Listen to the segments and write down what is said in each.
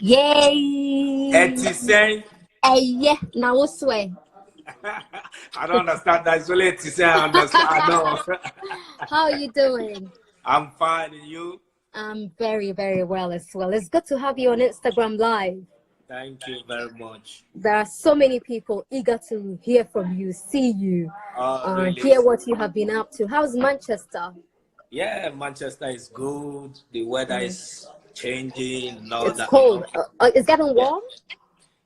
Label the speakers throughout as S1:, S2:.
S1: Yay!
S2: 80 cents.
S1: Yeah, now what's way?
S2: I don't understand that. It's only 80 cents. I understand. I know.
S1: How are you doing?
S2: I'm fine. And you?
S1: I'm very, very well as well. It's good to have you on Instagram Live.
S2: Thank you very much.
S1: There are so many people eager to hear from you, see you,
S2: Really?
S1: hear what you have been up to. How's Manchester?
S2: Yeah, Manchester is good. The weather is changing and all
S1: It's
S2: that.
S1: cold. It's getting warm?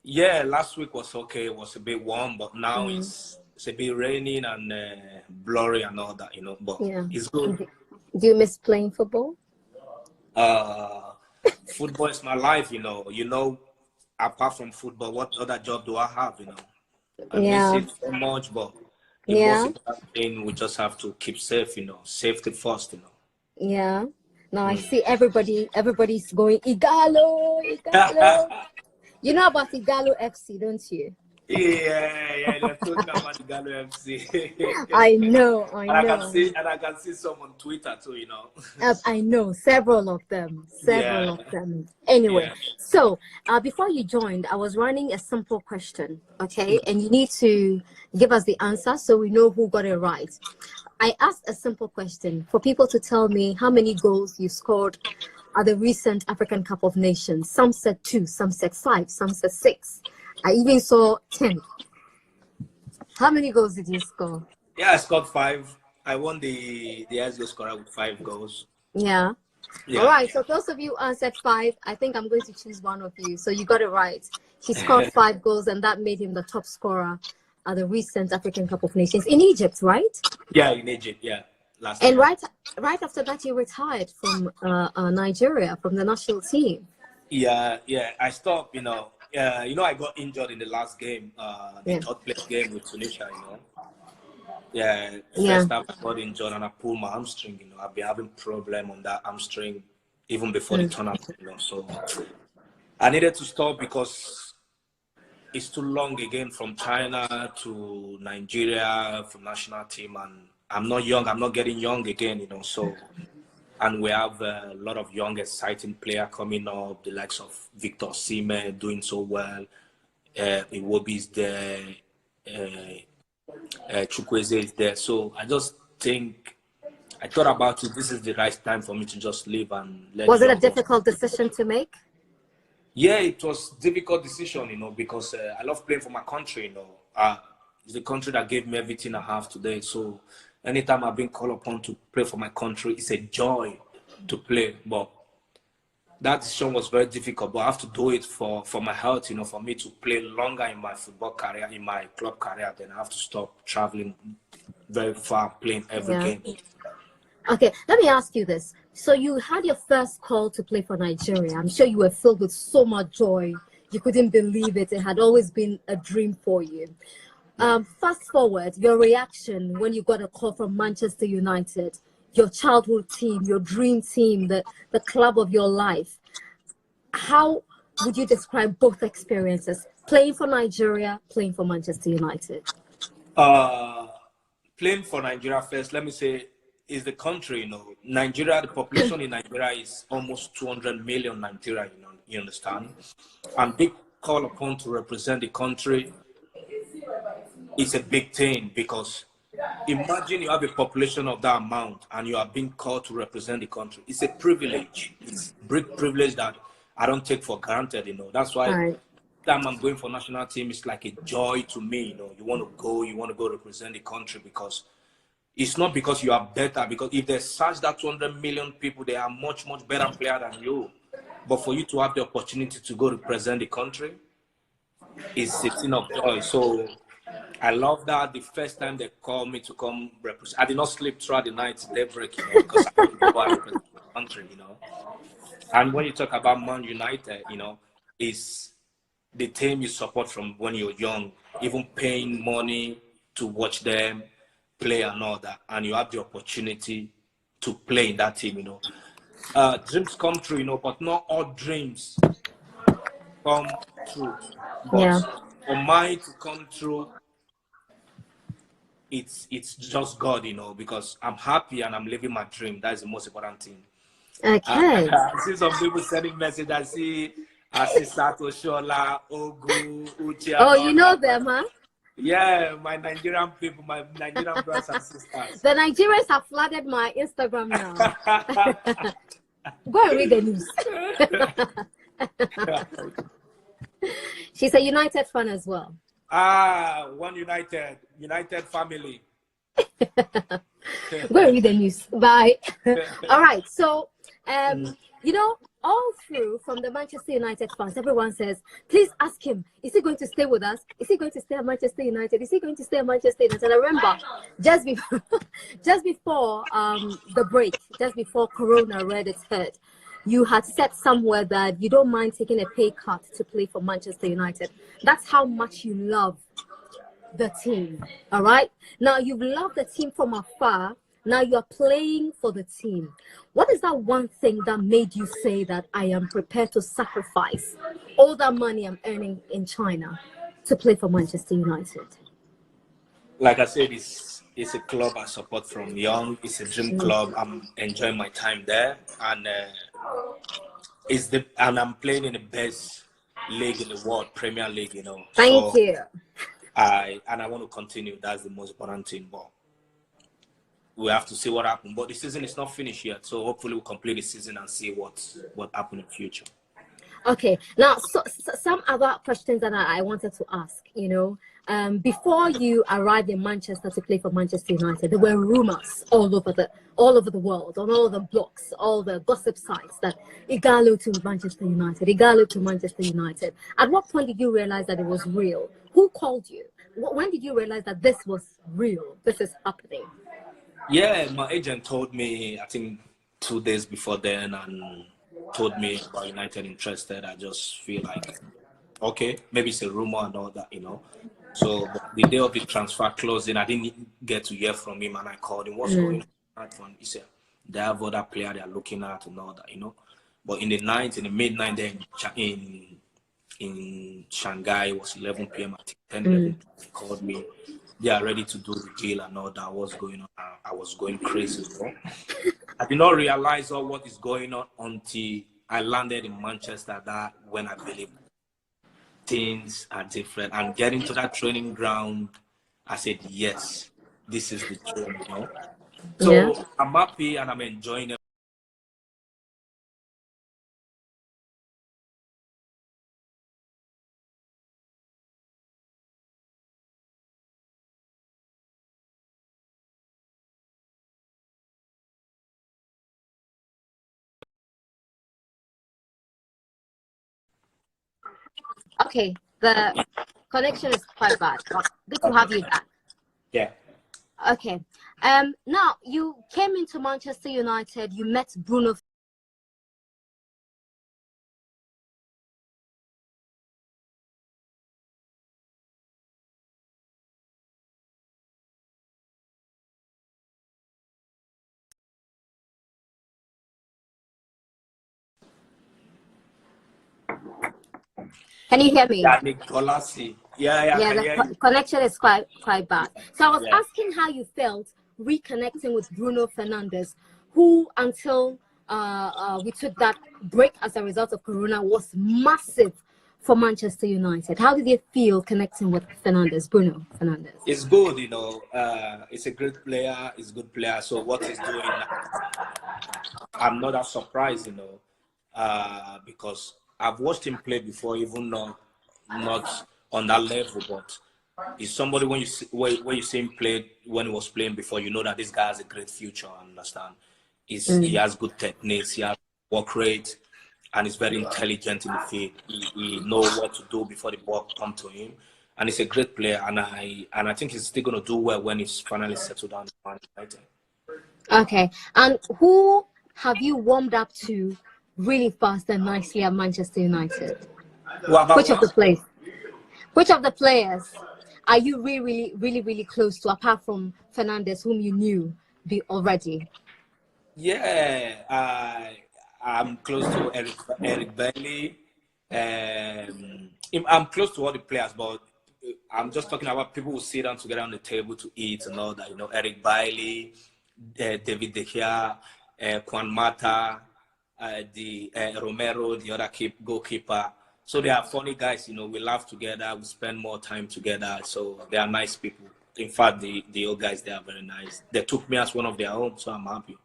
S2: Yeah, last week was okay. It was a bit warm, but now it's a bit raining and blurry and all that, but
S1: Yeah.
S2: it's good.
S1: Do you miss playing football?
S2: Football is my life, apart from football, what other job do I have, I miss it so much, but the most important thing, we just have to keep safe, safety first,
S1: Yeah. Now I see everybody's going Ighalo, Ighalo. You know about Ighalo FC, don't you?
S2: Yeah, they're talking about Ighalo FC.
S1: I know.
S2: And I can see some on Twitter too,
S1: I know several of them. Anyway, so before you joined, I was running a simple question, okay? And you need to give us the answer so we know who got it right. I asked a simple question for people to tell me how many goals you scored at the recent African Cup of Nations. Some said 2, some said 5, some said 6. I even saw 10. How many goals did you score?
S2: Yeah, I scored 5. I won the highest goal scorer with 5 goals.
S1: Yeah. All right. So those of you answered 5, I think I'm going to choose one of you. So you got it right. He scored 5 goals, and that made him the top scorer at the recent African Cup of Nations in Egypt, right?
S2: Yeah, in Egypt. Yeah. Last
S1: and
S2: year.
S1: right after that, you retired from Nigeria, from the national team.
S2: Yeah. I stopped. I got injured in the last game, the third place game with Tunisia. First time I got injured and I pulled my hamstring. I've been having problem on that hamstring even before the tournament. So I needed to stop because it's too long again from China to Nigeria from national team, and I'm not young. I'm not getting young again. So. And we have a lot of young, exciting players coming up, the likes of Victor Osimhen doing so well. Iwobi is there. Chukwueze is there. So I thought about it. This is the right time for me to just leave and let.
S1: Was it a difficult decision to make?
S2: Yeah, it was a difficult decision, because I love playing for my country, It's the country that gave me everything I have today. So anytime I've been called upon to play for my country, it's a joy to play. But that decision was very difficult, but I have to do it for my health, for me to play longer in my football career, in my club career. Then I have to stop traveling very far, playing every game.
S1: Okay, let me ask you this. So you had your first call to play for Nigeria. I'm sure you were filled with so much joy. You couldn't believe it. It had always been a dream for you. Fast forward, your reaction when you got a call from Manchester United, your childhood team, your dream team, the club of your life. How would you describe both experiences? Playing for Nigeria, playing for Manchester United?
S2: Playing for Nigeria first, let me say, is the country, Nigeria, the population in Nigeria is almost 200 million Nigeria, you understand? And being called upon to represent the country, it's a big thing, because imagine you have a population of that amount and you are being called to represent the country. It's a privilege. It's a big privilege that I don't take for granted, That's why time I'm going for national team, it's like a joy to me, You want to go represent the country, because it's not because you are better, because if they search that 200 million people, they are much, much better player than you. But for you to have the opportunity to go represent the country, it's a thing of joy. So I love that. The first time they called me to come represent, I did not sleep throughout the night, daybreak, because I had to go and represent the country, And when you talk about Man United, is the team you support from when you're young, even paying money to watch them play and all that, and you have the opportunity to play in that team, Dreams come true, but not all dreams come true. But for mine to come true, it's just God, because I'm happy and I'm living my dream. That is the most important thing.
S1: Okay.
S2: I see some people sending message. I see Asisato Shola, Ogu, Uche,
S1: Oh,
S2: and
S1: you
S2: all
S1: know
S2: that.
S1: them, huh?
S2: Yeah, my Nigerian people, my Nigerian brothers and sisters.
S1: The Nigerians have flooded my Instagram now. Go and read the news. She's a United fan as well.
S2: One United family.
S1: Go and read the news. Bye. All right. So, you know, all through from the Manchester United fans, everyone says, please ask him, is he going to stay with us? Is he going to stay at Manchester United? Is he going to stay at Manchester United? And I remember just before, just before the break, just before Corona reared its head, you had said somewhere that you don't mind taking a pay cut to play for Manchester United. That's how much you love the team. All right. Now you've loved the team from afar. Now you're playing for the team. What is that one thing that made you say that I am prepared to sacrifice all that money I'm earning in China to play for Manchester United?
S2: Like I said, it's a club I support from young. It's a dream club. I'm enjoying my time there, and I'm playing in the best league in the world, Premier League. You know.
S1: Thank you.
S2: I want to continue. That's the most important thing. But we have to see what happens. But the season is not finished yet, so hopefully we'll complete the season and see what happens in the future.
S1: Okay. Now, so some other questions that I wanted to ask. You know, before you arrived in Manchester to play for Manchester United, there were rumors all over the world, on all the blogs, all the gossip sites that Ighalo to Manchester United, Ighalo to Manchester United. At what point did you realize that it was real? Who called you? When did you realize that this was real? This is happening.
S2: Yeah, my agent told me, I think 2 days before then, and told me about United interested. I just feel like, okay, maybe it's a rumor and all that, you know. So the day of the transfer closing, I didn't get to hear from him, and I called him. What's going on? He said they have other player they're looking at and all that, you know. But in the midnight, then in Shanghai, it was 11 p.m. I think 10, 11 he called me. They are ready to do the deal and all that. Was going on. I was going crazy, bro. I did not realize all what is going on until I landed in Manchester. That when I believe things are different. And getting to that training ground, I said, yes, this is the dream, you know. So I'm happy and I'm enjoying it.
S1: Okay, the connection is quite bad. Good to have you back.
S2: Yeah.
S1: Okay. Now you came into Manchester United. You met Bruno. Can you hear me?
S2: Yeah,
S1: The connection is quite bad. So I was asking how you felt reconnecting with Bruno Fernandes, who until we took that break as a result of Corona was massive for Manchester United. How did you feel connecting with Bruno Fernandes?
S2: It's good, you know. It's a great player. It's a good player. So what he's doing now, I'm not that surprised, you know, because I've watched him play before, even not on that level, but he's somebody when you see him play when he was playing before, you know that this guy has a great future. I understand. He has good techniques, he has work rate, and he's very intelligent in the field. He knows what to do before the ball comes to him, and he's a great player. And I think he's still going to do well when he's finally settled down in Man United.
S1: Okay, and who have you warmed up to really fast and nicely at Manchester United? Which of the players are you really close to, apart from Fernandes, whom you knew already?
S2: Yeah, I'm close to Eric Bailey. I'm close to all the players, but I'm just talking about people who sit down together on the table to eat and all that. You know, Eric Bailey, David De Gea, Juan Mata, Romero, the other goalkeeper. So they are funny guys, we laugh together, we spend more time together. So they are nice people. In fact, the old guys, they are very nice. They took me as one of their own, so I'm happy.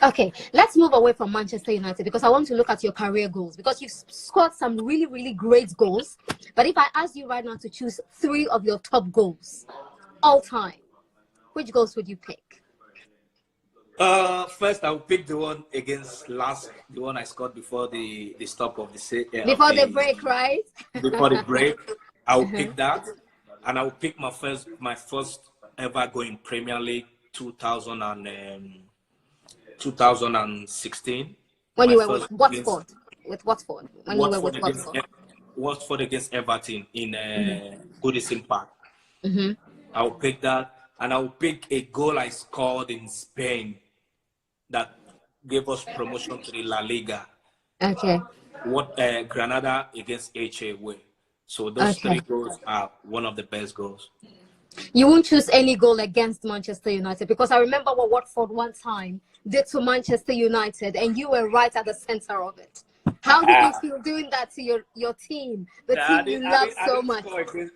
S1: Okay, let's move away from Manchester United because I want to look at your career goals because you've scored some really, really great goals. But if I ask you right now to choose 3 of your top goals all time, which goals would you pick?
S2: First, I'll pick the one against the one I scored before the stop of
S1: Before the break, right?
S2: Before the break. I'll pick that, and I'll pick my first ever goal in Premier League 2016.
S1: When you were with Watford. When you were with
S2: Watford. Watford against Everton in Goodison Park. I'll pick that, and I'll pick a goal I scored in Spain that gave us promotion to the La Liga.
S1: Okay.
S2: Granada against HA way. So those 3 goals are one of the best goals.
S1: You won't choose any goal against Manchester United because I remember what Watford one time did to Manchester United and you were right at the center of it. How did you feel doing that to your team, the team you love so much?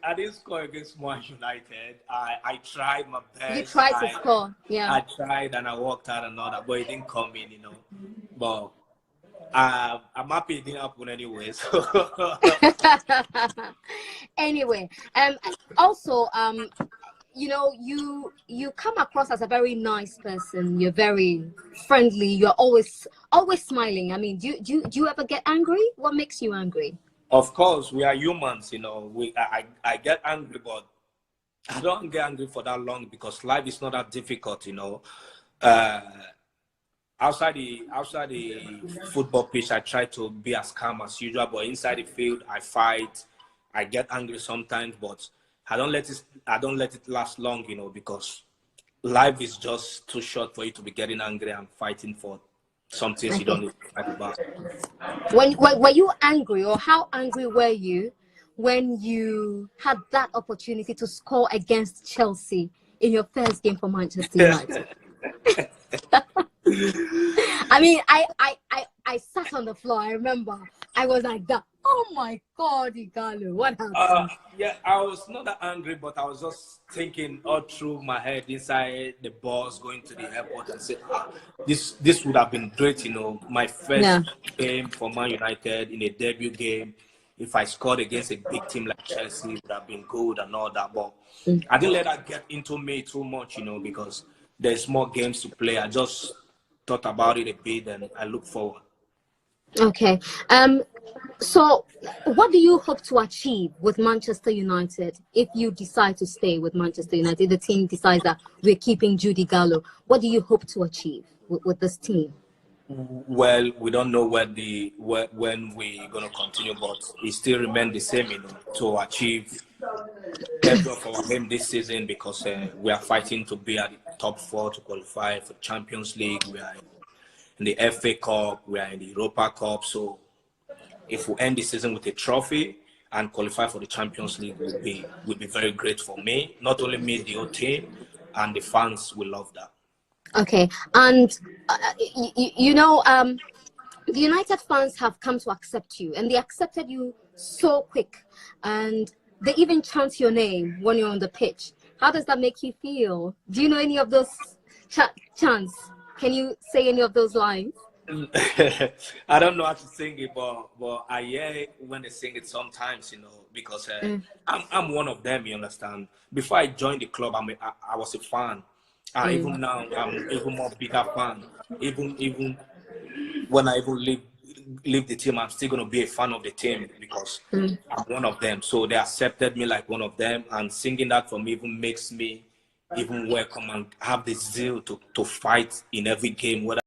S2: I didn't score against Man United. I tried my best.
S1: You tried to score, yeah.
S2: I tried and I worked hard and all that, but it didn't come in, But I'm happy it didn't happen anyway. So.
S1: Anyway, also, you come across as a very nice person. You're very friendly. You're always smiling. I mean, do you ever get angry? What makes you angry?
S2: Of course, we are humans. I get angry, but I don't get angry for that long because life is not that difficult. Outside the football pitch, I try to be as calm as usual. But inside the field, I fight. I get angry sometimes, but I don't let it last long, because life is just too short for you to be getting angry and fighting for something you don't need to fight about.
S1: Were you angry, or how angry were you when you had that opportunity to score against Chelsea in your first game for Manchester United? I mean, I sat on the floor. I remember I was like that. Oh my God, Ighalo, what happened?
S2: Yeah, I was not that angry, but I was just thinking all through my head inside the bus going to the airport and say, this would have been great, my first game for Man United in a debut game. If I scored against a big team like Chelsea, it would have been good and all that. But I didn't let that get into me too much, because there's more games to play. I just thought about it a bit and I look forward.
S1: Okay. So what do you hope to achieve with Manchester United if you decide to stay with Manchester United? The team decides that we're keeping Odion Ighalo. What do you hope to achieve with this team?
S2: Well, we don't know when we're going to continue, but it still remains the same, to achieve every of our aim this season because we are fighting to be at the top 4 to qualify for Champions League. We are in the FA Cup, we are in the Europa Cup. So if we end the season with a trophy and qualify for the Champions League, will be very great for me. Not only me, the whole team, and the fans will love that.
S1: Okay, and the United fans have come to accept you, and they accepted you so quick, and they even chant your name when you're on the pitch. How does that make you feel? Do you know any of those chants? Can you say any of those lines?
S2: I don't know how to sing it, but I hear it when they sing it sometimes, because I'm one of them, you understand. Before I joined the club, I was a fan. Even now, I'm even more bigger fan. Even when I even leave the team, I'm still going to be a fan of the team because I'm one of them. So they accepted me like one of them, and singing that for me even makes me even welcome and have the zeal to fight in every game. Whether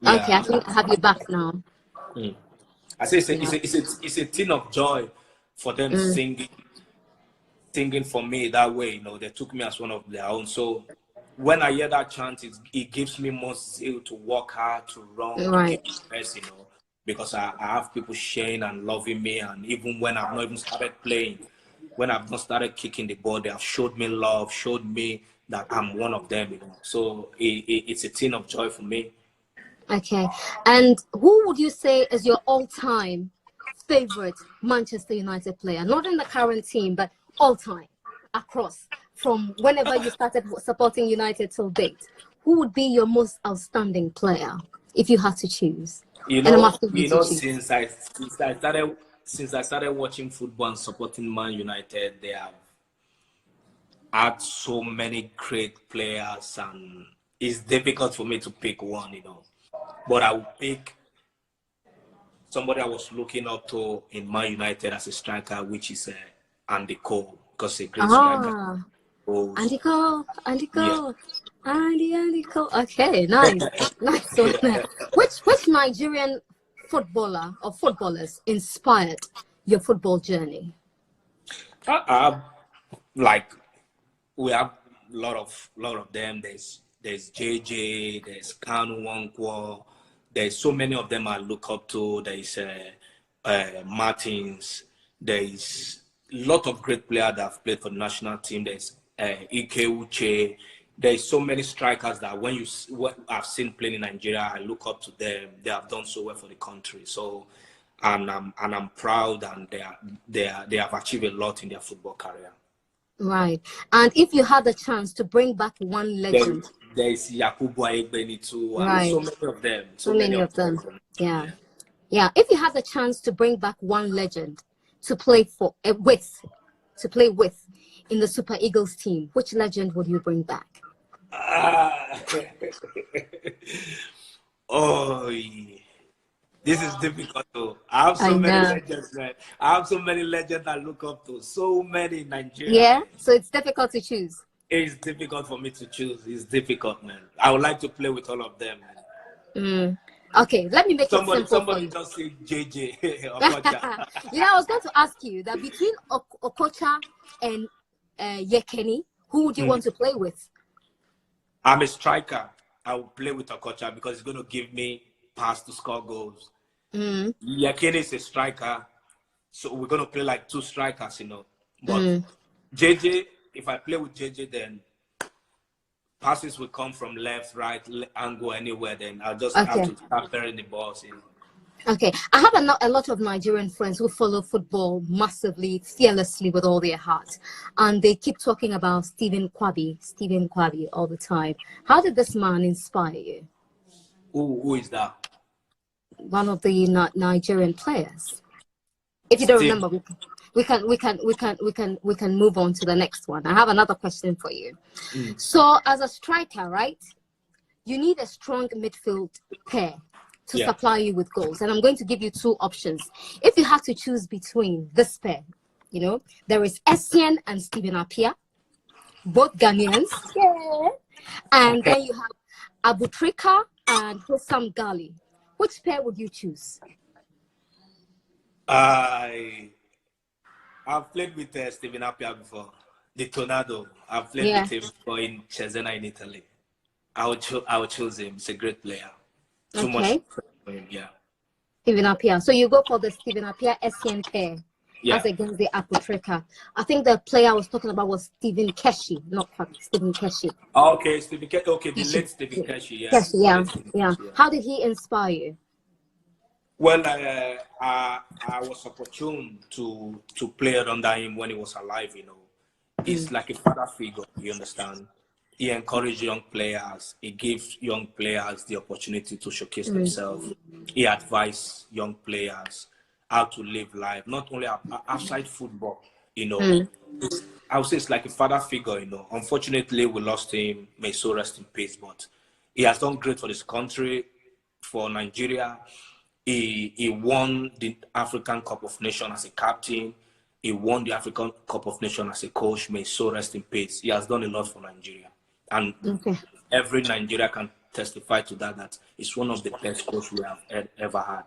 S1: Okay, I think I have you back now.
S2: I say it's a thing of joy for them singing for me that way. They took me as one of their own. So when I hear that chant, it gives me more zeal to work hard, to run, to keep the best. because I have people sharing and loving me, and even when I've not even started playing, when I've not started kicking the ball, they have showed me love, showed me that I'm one of them, you know. So it's a thing of joy for me.
S1: Okay. And who would you say is your all-time favorite Manchester United player? Not in the current team, but all-time, across, from whenever you started supporting United till date. Who would be your most outstanding player if you had to choose?
S2: You
S1: And I'm
S2: know,
S1: asking you to choose.
S2: since I started watching football and supporting Man United, they have had so many great players, and it's difficult for me to pick one, you know. But I would pick somebody I was looking up to in Man United as a striker, which is Andy Cole, because he's a great striker.
S1: Ah,
S2: Goals.
S1: Andy Cole, Andy
S2: Yeah.
S1: Cole, Andy Cole. Okay, nice, nice one. Which Nigerian footballer or footballers inspired your football journey?
S2: Like we have a lot of them. There's JJ, there's Kanu Wankwo, there's so many of them I look up to. There's Martins, there's a lot of great players that have played for the national team. There's Ike Uche. There's so many strikers that what I've seen playing in Nigeria, I look up to them. They have done so well for the country. So, and I'm proud, and they have achieved a lot in their football career.
S1: Right. And if you had the chance to bring back one legend,
S2: There's Yakubu Aigbeni too, and
S1: right?
S2: so many of them.
S1: So many of them. Yeah. Yeah. If you had the chance to bring back one legend to play for to play with in the Super Eagles team, which legend would you bring back?
S2: Oh, this is difficult though. I have so many legends, man. I have so many legends I look up to. So many in Nigeria.
S1: Yeah, so it's difficult to choose.
S2: It's difficult for me to choose. It's difficult, man. I would like to play with all of them, man.
S1: Okay, let me make it simple
S2: somebody
S1: for you.
S2: just say JJ Okocha.
S1: You know, I was going to ask you that between Okocha and Yekini, who would you want to play with?
S2: I'm a striker. I will play with Okocha because he's going to give me pass to score goals. Yekini is a striker, so we're going to play like two strikers, you know. But JJ, if I play with JJ, then passes will come from left, right, angle, anywhere. Then I'll just have to start burying the balls in.
S1: Okay, I have a lot of Nigerian friends who follow football massively, fearlessly, with all their heart, and they keep talking about Stephen Kwabi all the time. How did this man inspire you?
S2: Who is that?
S1: One of the Nigerian players. If you don't remember, we can move on to the next one. I have another question for you. So, as a striker, right, you need a strong midfield pair to supply you with goals. And I'm going to give you two options. If you have to choose between this pair, you know, there is Essien and Stephen Appiah, both Ghanaians. Yeah. And then you have Abutrika and Hossam Ghali. Which pair would you choose?
S2: I've played with Stephen Appiah before. The Tornado. I've played with him before in Cesena in Italy. I would choose him. He's a great player. Too much for him,
S1: Stephen Appiah. So you go for the Stephen Appiah Essien pair as against the Abutrika. I think the player I was talking about was Stephen Keshi, not Stephen Keshi.
S2: Okay, Stephen Keshi. Okay, the late Stephen Keshi.
S1: Yeah. How did he inspire you?
S2: Well, I was opportune to play under him when he was alive. You know, he's like a father figure. You understand? He encouraged young players. He gives young players the opportunity to showcase themselves. He advised young players how to live life, not only outside football. You know, I would say it's like a father figure. You know, unfortunately, we lost him. May so rest in peace. But he has done great for this country, for Nigeria. He won the African Cup of Nations as a captain. He won the African Cup of Nations as a coach. May so rest in peace. He has done a lot for Nigeria. And every Nigeria can testify to that it's one of the best coaches we have ever had.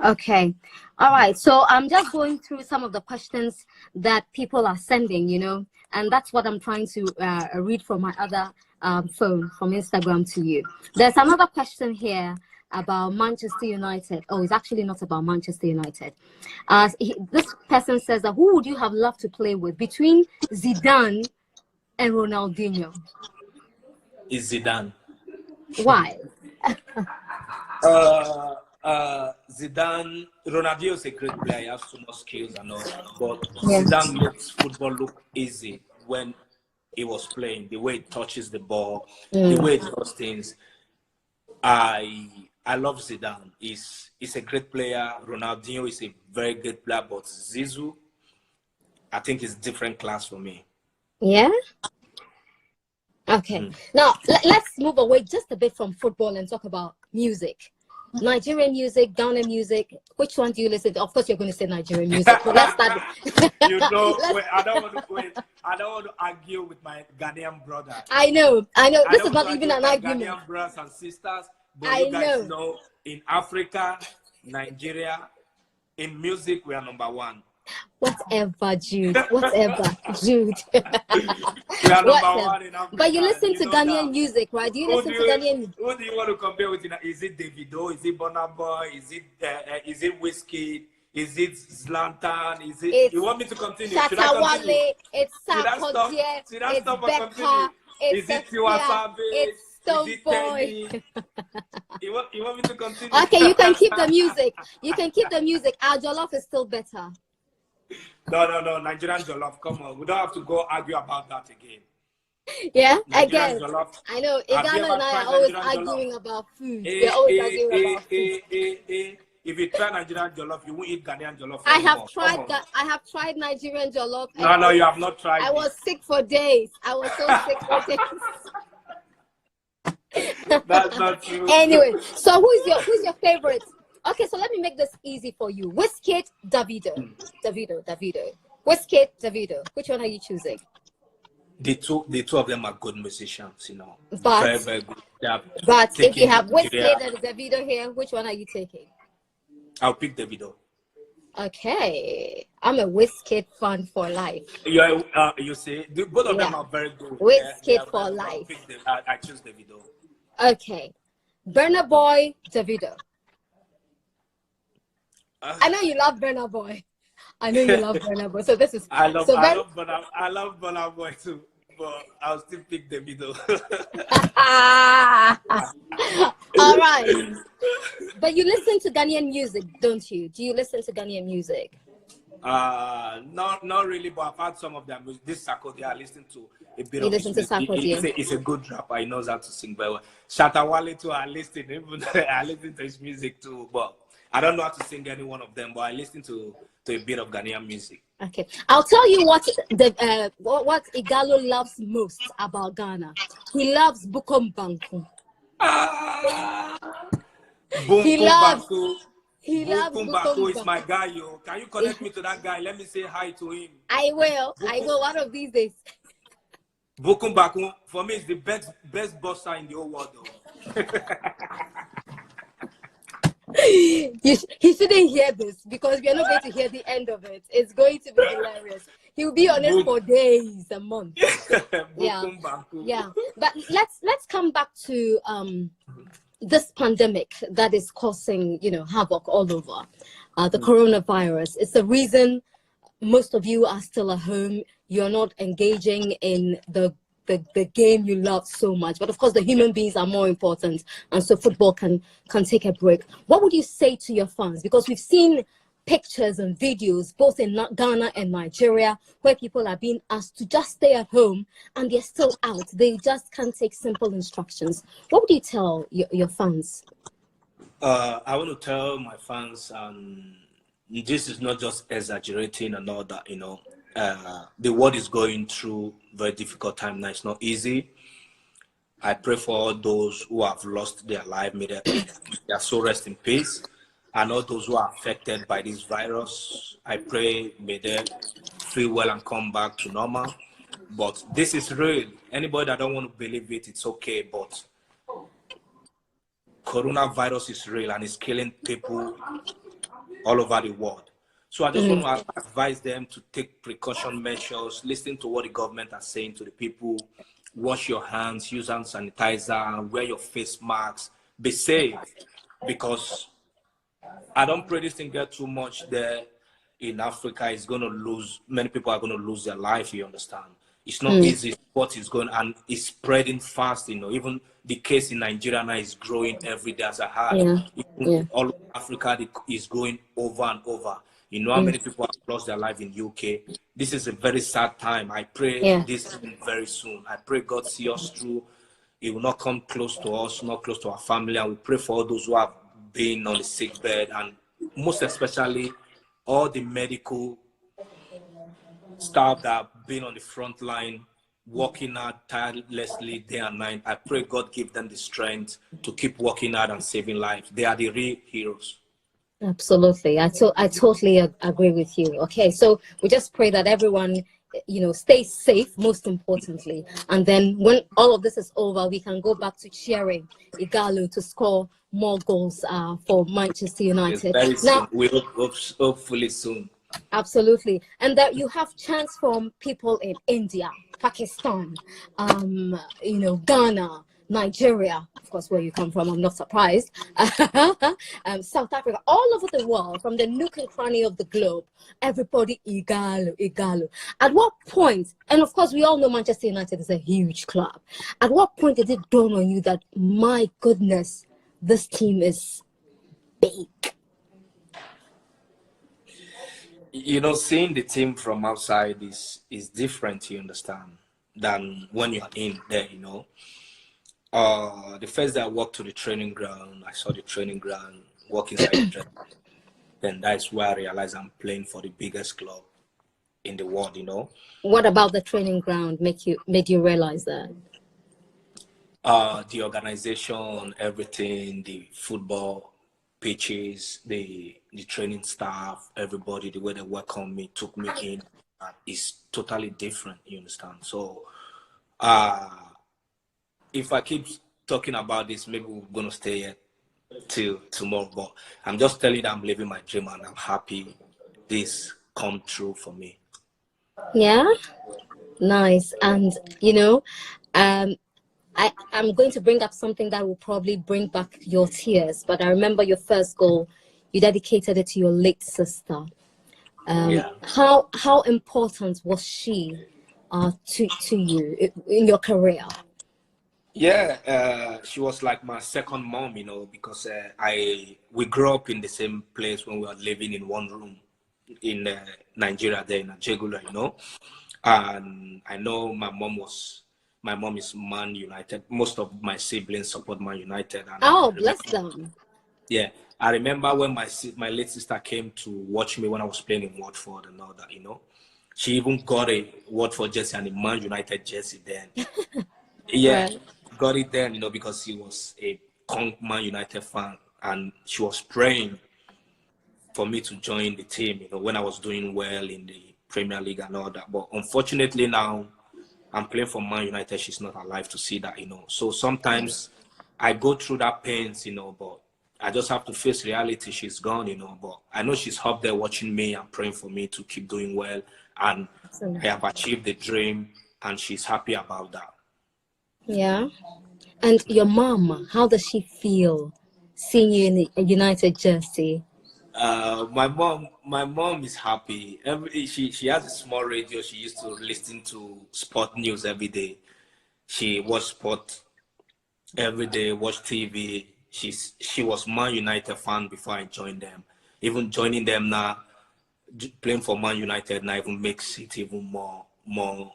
S1: Okay. All right. So I'm just going through some of the questions that people are sending, you know, and that's what I'm trying to read from my other phone, from Instagram to you. There's another question here. about Manchester United. Oh, it's actually not about Manchester United. This person says that who would you have loved to play with between Zidane and Ronaldinho?
S2: Is Zidane.
S1: Why?
S2: Zidane, Ronaldinho is a great player. He has so much skills and all that. But
S1: Yeah.
S2: Zidane makes football look easy when he was playing. The way he touches the ball, the way he does things. I love Zidane. He's a great player. Ronaldinho is a very good player, but Zizou, I think, is different class for me.
S1: Yeah. Okay. Now let's move away just a bit from football and talk about music. Nigerian music, Ghana music. Which one do you listen to? Of course, you're going to say Nigerian music. But let's start.
S2: You know, I don't want to argue with my Ghanaian brother.
S1: I know. This is not even an argument.
S2: Ghanaian brothers and sisters, but you guys know, in Africa, Nigeria, in music, we are number one.
S1: Whatever, Jude. Whatever, Jude.
S2: We are number one in Africa.
S1: But you listen to Ghanaian music, right? Do you listen to Ghanaian music?
S2: Who do you want to compare with? Is it Davido? Is it Burna Boy? Is it Whiskey? Is it Zlatan? Is it? You want me to continue?
S1: Shatawale, it's Sarkodie, it's Becca,
S2: is it Tiwa Savage?
S1: It's Stone Boy.
S2: You want me to continue?
S1: Okay, you can keep the music. You can keep the music. Our jollof is still better.
S2: No, Nigerian jollof. Come on, we don't have to go argue about that again.
S1: Yeah,
S2: Nigerian
S1: again.
S2: Jollof.
S1: I know. Ighalo and I are always arguing about food. We're always arguing about food.
S2: If you try Nigerian jollof, you won't eat Ghanaian jollof.
S1: I have tried that. I have tried Nigerian jollof.
S2: No, you have not tried.
S1: I was sick for days. I was so sick for days.
S2: That's not true.
S1: Anyway, so who's your favorite? Okay, so let me make this easy for you. Wizkid, Davido. Wizkid, Davido. Which one are you choosing?
S2: The two of them are good musicians, you know.
S1: But,
S2: very, very good.
S1: But if you have Wizkid and Davido here, which one are you taking?
S2: I'll pick Davido.
S1: Okay, I'm a Wizkid fan for life.
S2: You see, both of them are very good.
S1: Wizkid for life.
S2: I choose Davido.
S1: Okay, Burna Boy, Davido. I know you love Burna Boy. I know you love Burna Boy. So this is.
S2: I love Burna Boy too, but I'll still pick Davido.
S1: All right. But you listen to Ghanaian music, don't you? Do you listen to Ghanaian music?
S2: Not really, but I've had some of them. This Sarkodie, I listen to a bit of his
S1: music.
S2: It's a good rapper. He knows how to sing very well. Shatawale too, I listen to his music too, but I don't know how to sing any one of them, but I listen to a bit of Ghanaian music. Okay,
S1: I'll tell you what what Ighalo loves most about Ghana. He loves Bukom Banku. He loves
S2: Bukom Banku is my guy, yo. Can you connect me to that guy? Let me say hi to him.
S1: I will one of these days.
S2: Bukom Banku for me is the best bossa in the whole world, though.
S1: He shouldn't hear this because we are not going to hear the end of it. It's going to be hilarious. He'll be on it for days, a month. Yeah. But let's come back to this pandemic that is causing havoc all over. The coronavirus. It's the reason most of you are still at home. You're not engaging in the game you love so much, but of course the human beings are more important, and so football can take a break. What would you say to your fans? Because we've seen pictures and videos both in Ghana and Nigeria where people are being asked to just stay at home and they're still out. They just can't take simple instructions. What would you tell your fans?
S2: I want to tell my fans, this is not just exaggerating and all that, the world is going through very difficult time now. It's not easy. I pray for all those who have lost their life. May their soul rest in peace. And all those who are affected by this virus, I pray may they feel well and come back to normal. But this is real. Anybody that don't want to believe it, it's okay. But coronavirus is real and it's killing people all over the world. So I just want to advise them to take precaution measures, listen to what the government are saying to the people, wash your hands, use hand sanitizer, wear your face masks, be safe. because I don't pray this thing get too much there in Africa. It's going to lose, many people are going to lose their life, you understand? It's not easy. What is going, and it's spreading fast, you know. Even the case in Nigeria now is growing every day as I heard. All over Africa is going over and over. You know how many people have lost their life in UK? This is a very sad time. I pray this very soon. I pray God see us through. It will not come close to us, not close to our family. And we pray for all those who have been on the sick bed, and most especially all the medical staff that have been on the front line, working out tirelessly day and night. I pray God give them the strength to keep working out and saving lives. They are the real heroes.
S1: Absolutely. I totally agree with you. Okay, so we just pray that everyone, you know, stays safe, most importantly. And then when all of this is over, we can go back to cheering Ighalo to score more goals for Manchester United.
S2: Very soon. We hope hopefully soon.
S1: Absolutely. And that you have chants from people in India, Pakistan, you know, Ghana, Nigeria, of course, where you come from, I'm not surprised. South Africa, all over the world, from the nook and cranny of the globe, everybody Ighalo, Ighalo. At what point, and of course, we all know Manchester United is a huge club. At what point did it dawn on you that, my goodness, this team is big?
S2: You know, seeing the team from outside is different, you understand, than when you're in there, you know. The first day I walked to the training ground, I saw the training ground, walk inside the training ground. Then that's where I realized I'm playing for the biggest club in the world, you know.
S1: What about the training ground made you realize that?
S2: The organization, everything, the football pitches, the training staff, everybody, the way they welcomed me, took me in, is totally different, you understand? So if I keep talking about this, maybe we're going to stay here till tomorrow, but I'm just telling you that I'm living my dream and I'm happy this come true for me.
S1: Yeah, nice. And you know, I'm going to bring up something that will probably bring back your tears, but I remember your first goal, you dedicated it to your late sister. How important was she to you in your career?
S2: Yeah, she was like my second mom, you know, because we grew up in the same place when we were living in one room in Nigeria, there in Ijegulo, you know. And I know my mom is Man United. Most of my siblings support Man United. And
S1: bless them.
S2: Yeah, I remember when my late sister came to watch me when I was playing in Watford and all that, you know. She even got a Watford jersey and a Man United jersey then. Yeah, right. Got it then, you know, because she was a Man United fan, and she was praying for me to join the team, you know, when I was doing well in the Premier League and all that. But unfortunately now, I'm playing for Man United. She's not alive to see that, you know. So sometimes I go through that pains, you know, but I just have to face reality. She's gone, you know, but I know she's up there watching me and praying for me to keep doing well. And I have achieved the dream, and she's happy about that.
S1: Yeah. And your mom, how does she feel seeing you in a United jersey?
S2: My mom is happy. She has a small radio. She used to listen to sport news every day. She watch sport every day, watch TV. She was Man United fan before I joined them. Even joining them now, playing for Man United now even makes it even more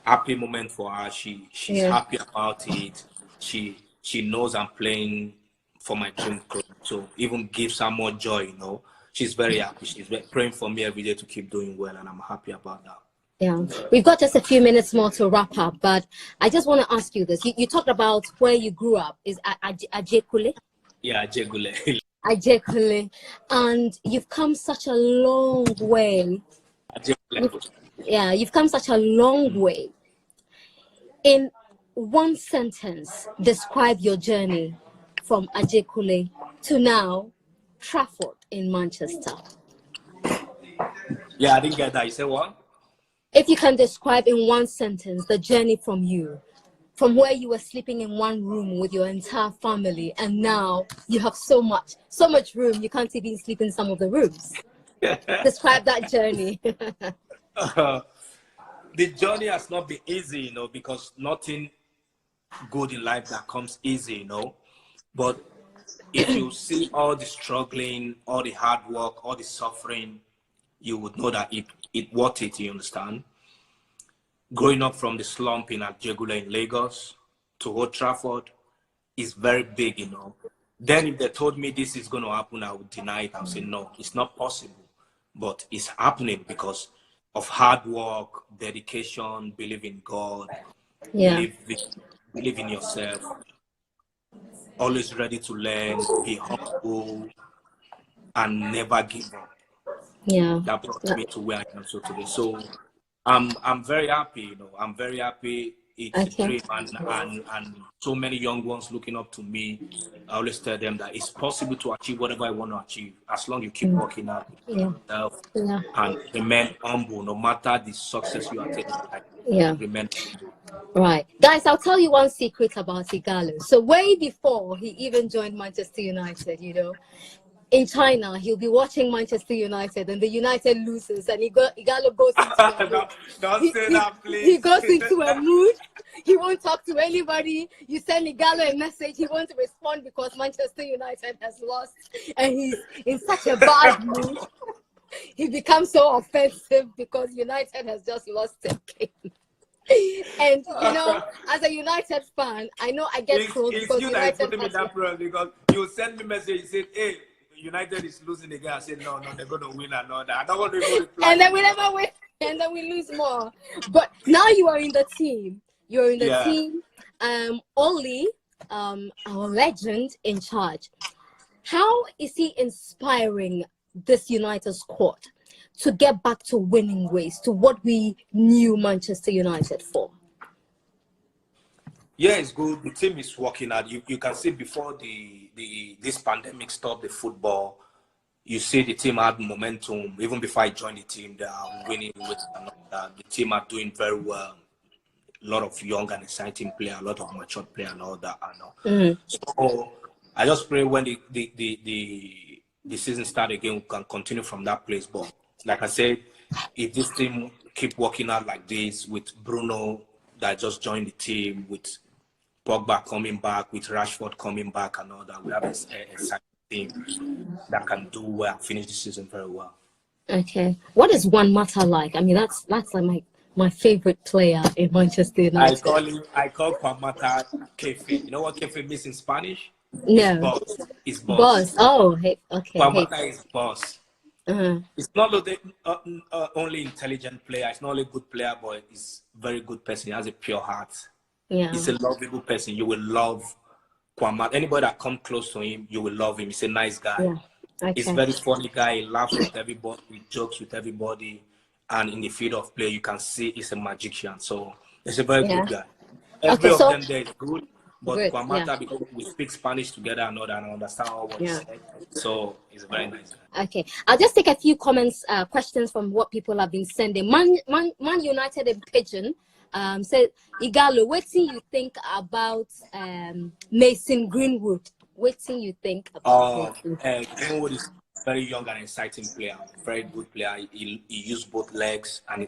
S2: happy moment for her. She's happy about it. She knows I'm playing for my dream club, so even gives her more joy, you know. She's very happy. She's praying for me every day to keep doing well, and I'm happy about that.
S1: Yeah, we've got just a few minutes more to wrap up, but I just want to ask you this. You talked about where you grew up. Is Ajekule?
S2: Yeah, Ajekule.
S1: Ajekule. And you've come such a long way. You've come such a long way. In one sentence, describe your journey from Ajekule to now Trafford in Manchester.
S2: Yeah, I didn't get that. You said what?
S1: If you can describe in one sentence the journey from you from where you were sleeping in one room with your entire family, and now you have so much room you can't even sleep in some of the rooms. Describe that journey.
S2: The journey has not been easy, you know, because nothing good in life that comes easy, you know. But if you see all the struggling, all the hard work, all the suffering, you would know that it worth it, you understand? Growing up from the slump in Ajegula in Lagos to Old Trafford is very big, you know. Then if they told me this is going to happen, I would deny it. I would say, no, it's not possible. But it's happening because of hard work, dedication, believe in God,
S1: Yeah.
S2: believe in yourself, always ready to learn, be humble, and never give up.
S1: Yeah.
S2: That brought me to where I am so today. So I'm very happy, you know. I'm very happy. It's a dream, and so many young ones looking up to me. I always tell them that it's possible to achieve whatever I want to achieve as long as you keep working out yourself and remain humble, no matter the success you are taking. Remain humble.
S1: Right, guys, I'll tell you one secret about Ighalo. So way before he even joined Manchester United, you know, in China, he'll be watching Manchester United and the United loses and Ighalo goes into a mood.
S2: Don't say that, please.
S1: He goes into a mood. He won't talk to anybody. You send Ighalo a message, he won't respond because Manchester United has lost and he's in such a bad mood. He becomes so offensive because United has just lost a game. And you know, as a United fan, I know I get trolled because
S2: you
S1: United
S2: put him in that problem because you send me message, you said, hey, United is losing again. I said, no, they're going to win another. I don't want to even reply.
S1: And then we never win, and then we lose more. But now you are in the team. You're in the team. Oli, our legend in charge. How is he inspiring this United squad to get back to winning ways, to what we knew Manchester United for?
S2: Yeah, it's good. The team is working out. You can see before this pandemic stopped the football, you see the team had momentum. Even before I joined the team, they are winning with the team are doing very well. A lot of young and exciting players, a lot of mature players and all that. So I just pray when the season starts again, we can continue from that place. But like I said, if this team keep working out like this with Bruno that just joined the team, with Pogba coming back, with Rashford coming back and all that, we have an exciting team that can do well, finish the season very well.
S1: Okay. What is Juan Mata like? I mean, that's like my favorite player in Manchester United.
S2: I call Juan Mata Kefe. You know what Kefe means in Spanish?
S1: No.
S2: It's boss. It's boss.
S1: Boss. Oh, hey, okay.
S2: Juan Mata is boss. It's not only intelligent player. It's not only good player, but he's very good person. He has a pure heart.
S1: Yeah.
S2: He's a lovable person. You will love Juan Mata. Anybody that come close to him, you will love him. He's a nice guy.
S1: Yeah. Okay.
S2: He's a very funny guy. He laughs with everybody. He jokes with everybody. And in the field of play, you can see he's a magician. So he's a very good guy. Every of them there is good. But Juan Mata, because we speak Spanish together and all that, and understand all what he said. So he's a very nice guy.
S1: Okay. I'll just take a few comments, questions from what people have been sending. Man United in Pigeon said, Ighalo, what do you think about Mason Greenwood? What do you think about
S2: Greenwood is very young and exciting player, very good player. He uses both legs and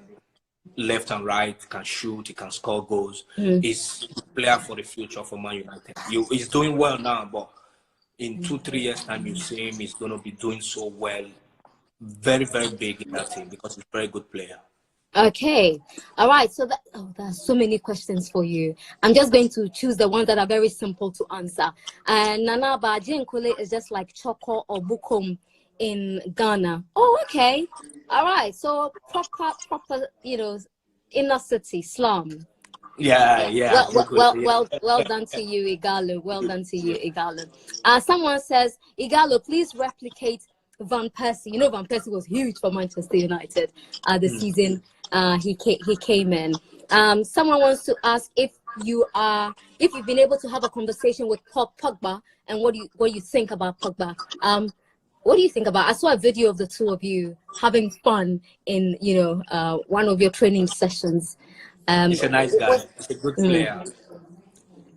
S2: left and right, can shoot, he can score goals. He's a player for the future for Man United. He's doing well now, but in 2-3 years time, you see him, he's going to be doing so well. Very, very big in that team because he's a very good player.
S1: Okay. All right. So there are so many questions for you. I'm just going to choose the ones that are very simple to answer. And Nana Bajinkole is just like Choco or Bukom in Ghana. Oh, okay. All right. So proper, you know, inner city, slum.
S2: Yeah.
S1: Well done to you, Ighalo. Well done to you, Ighalo. Someone says, Ighalo, please replicate Van Persie. You know, Van Persie was huge for Manchester United the season he came in. Someone wants to ask if you've been able to have a conversation with Pogba and what you think about Pogba. What do you think about? I saw a video of the two of you having fun in one of your training sessions.
S2: He's a nice guy. He's a good player.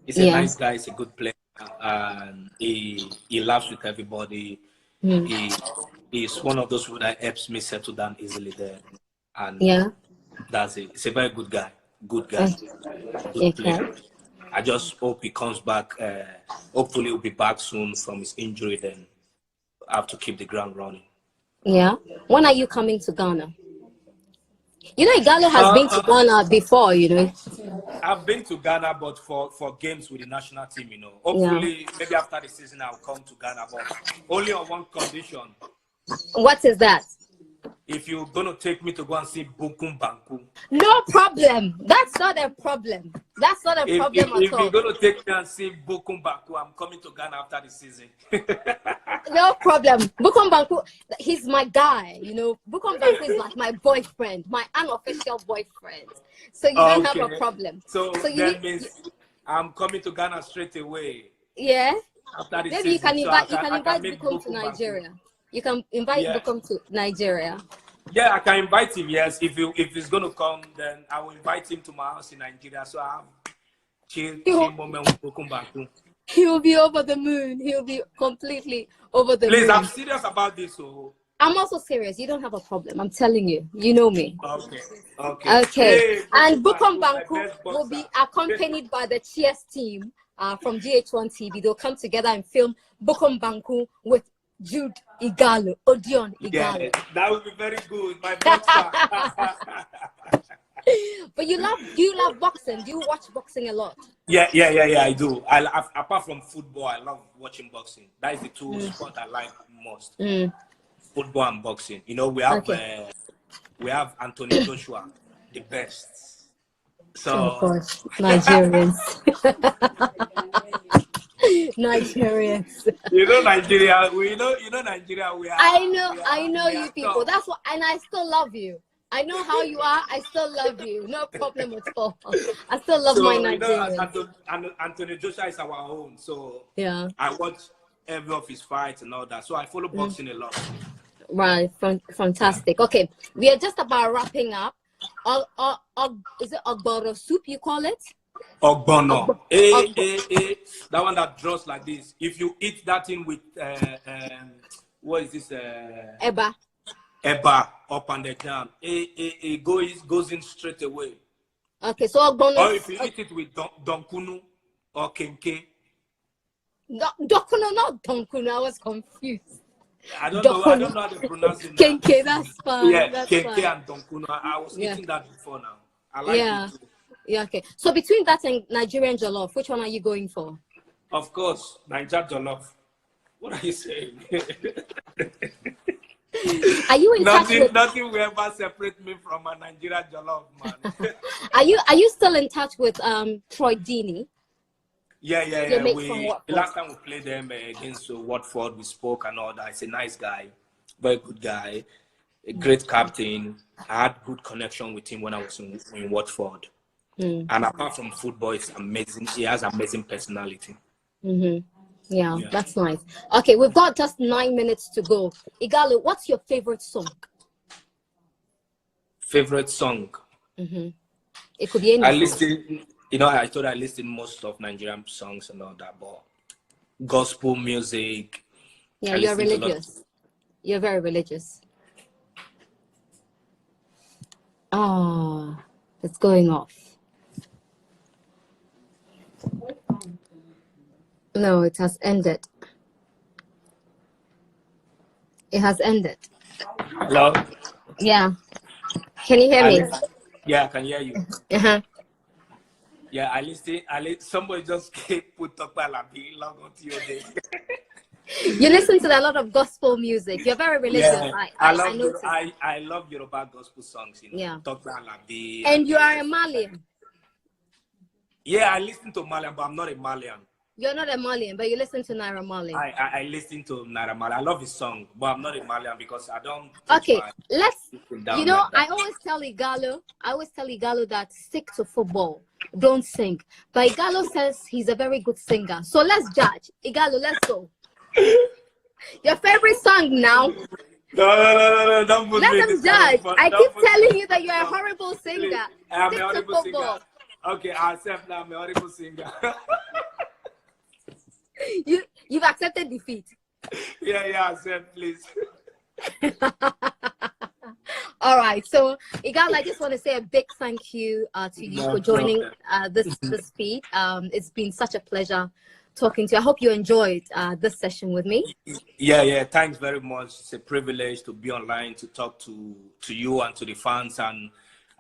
S2: He's a nice guy. He's a good player, and he laughs with everybody. He's one of those people that helps me settle down easily there, and that's it. He's a very good guy. Good guy. Good player. I just hope he comes back. Hopefully, he'll be back soon from his injury. Then I have to keep the ground running.
S1: Yeah. When are you coming to Ghana? You know, Ighalo has been to Ghana before, you know.
S2: I've been to Ghana, but for games with the national team, you know. Hopefully, maybe after the season, I'll come to Ghana, but only on one condition.
S1: What is that?
S2: If you're going to take me to go and see Bukum Banku.
S1: No problem. That's not a problem. That's not a problem at all.
S2: If you're going to take me and see Bukum Banku, I'm coming to Ghana after the season.
S1: No problem. Bukum Banku, he's my guy, you know. Bukum Banku is like my boyfriend, my unofficial boyfriend. So you don't have a problem.
S2: So that means I'm coming to Ghana straight away.
S1: Yeah.
S2: After the
S1: Maybe
S2: season.
S1: you can invite
S2: Bukum
S1: Bukum to Nigeria. You can invite Bukum to Nigeria.
S2: Yeah, I can invite him. Yes, if he's gonna come, then I will invite him to my house in Nigeria. So I have chill moment with Bukum Banku.
S1: He will be over the moon. He'll be completely over the moon.
S2: Please, I'm serious about this. So
S1: I'm also serious. You don't have a problem. I'm telling you. You know me.
S2: Okay.
S1: Hey, and Bukum Banku will be accompanied by the Cheers team from GH1 TV. They'll come together and film Bukum Banku with Jude Ighalo, Odion Ighalo.
S2: Yeah, that would be very good. My boxer.
S1: But you love boxing. Do you watch boxing a lot?
S2: Yeah, I do. Apart from football, I love watching boxing. That is the two sport I like most. Football and boxing. You know, we have Anthony Joshua, the best. So
S1: of course, Nigerians. Nigerians.
S2: You know Nigeria. You know Nigeria.
S1: I know you people. That's what, and I still love you. I know how you are. I still love you. No problem at all. I still love my Nigerians.
S2: You know, Anthony Joshua is our own. So
S1: yeah,
S2: I watch every of his fights and all that. So I follow boxing a lot.
S1: Right, fantastic. Okay, we are just about wrapping up. Is it ogboro soup you call it?
S2: Ogbono. That one that draws like this. If you eat that thing with what is this?
S1: Eba
S2: up and down. It goes in straight away.
S1: Okay, so ogbono.
S2: Or if you eat it with donkunu or kenke.
S1: Dokuno, not donkunu. I was confused.
S2: I don't know how to pronounce it.
S1: Kenke, that's fine.
S2: Yeah,
S1: that's
S2: kenke
S1: fine.
S2: and donkunu. I was eating that before now. I like it too.
S1: Yeah, okay. So between that and Nigerian jollof, which one are you going for?
S2: Of course, Nigerian jollof. What are you saying?
S1: Are you in touch with...
S2: Nothing will ever separate me from a Nigerian jollof, man.
S1: Are you still in touch with Troy Deeney?
S2: Yeah. Last time we played them against Watford, we spoke and all that. He's a nice guy, very good guy, a great captain. I had good connection with him when I was in Watford. And apart from football, it's amazing. He has amazing personality.
S1: Yeah, that's nice. Okay, we've got just 9 minutes to go. Ighalo, what's your favorite song?
S2: Favorite song?
S1: It could be any song.
S2: I thought I listened most of Nigerian songs and all that, but gospel music.
S1: Yeah, you're religious. You're very religious. It's going off. No, it has ended. It has ended.
S2: Hello?
S1: Yeah. Can you hear me?
S2: Yeah, I can hear you. Yeah, I listen. Somebody just put up Alabi log onto your day.
S1: You listen to a lot of gospel music. You're very religious.
S2: Yeah, I love Yoruba gospel songs. You know,
S1: yeah.
S2: Alabi.
S1: And you are a Malian.
S2: Yeah, I listen to Malian, but I'm not a Malian.
S1: You're not a Malian, but you listen to Naira Marley.
S2: I listen to Naira Marley. I love his song, but I'm not a Malian because I don't.
S1: Okay, I always tell Ighalo that stick to football, don't sing. But Ighalo says he's a very good singer. So let's judge. Ighalo, let's go. Your favorite song now?
S2: No, don't put
S1: Let
S2: me
S1: them judge. I keep telling you that you're a horrible singer.
S2: I'm
S1: Stick
S2: a
S1: to
S2: horrible
S1: football.
S2: singer. Okay, I accept now. I'm a horrible singer.
S1: You've accepted defeat.
S2: Yeah, accept, please.
S1: All right. So, Ighalo, I just want to say a big thank you to you for joining this feed. It's been such a pleasure talking to you. I hope you enjoyed this session with me.
S2: Yeah. Thanks very much. It's a privilege to be online to talk to you and to the fans. And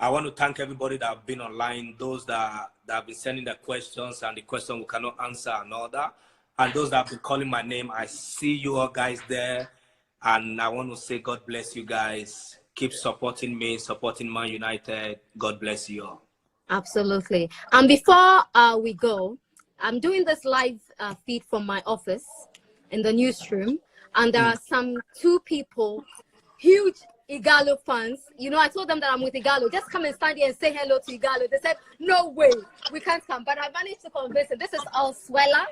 S2: I want to thank everybody that have been online, those that have been sending their questions and the question we cannot answer and all that. And those that have been calling my name, I see you all guys there. And I want to say God bless you guys. Keep supporting me, supporting Man United. God bless you all.
S1: Absolutely. And before we go, I'm doing this live feed from my office in the newsroom. And there are two people, huge Ighalo fans. You know, I told them that I'm with Ighalo. Just come and stand here and say hello to Ighalo. They said, no way, we can't come. But I managed to convince them. This is Oswella.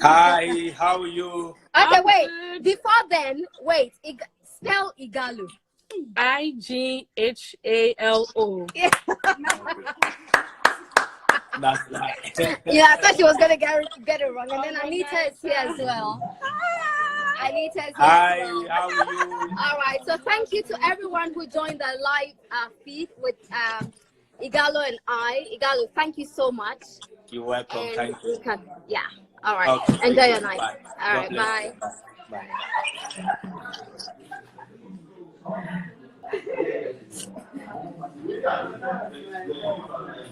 S2: Hi, how are you?
S1: Okay, wait. Before then, wait. Spell Ighalo.
S3: Ighalo.
S1: Yeah.
S2: That's right.
S1: Yeah, I thought she was gonna get it wrong. And then Anita is here as well. Anita is here
S2: Hi,
S1: as well.
S2: how are you?
S1: All right. So thank you to everyone who joined the live feed with Ighalo and I. Ighalo, thank you so much.
S2: You're welcome.
S1: And
S2: Thank you.
S1: Yeah. All right.
S2: Okay.
S1: Enjoy your night.
S2: Bye.
S1: All right.
S2: Bye.
S1: Bye.
S2: Bye.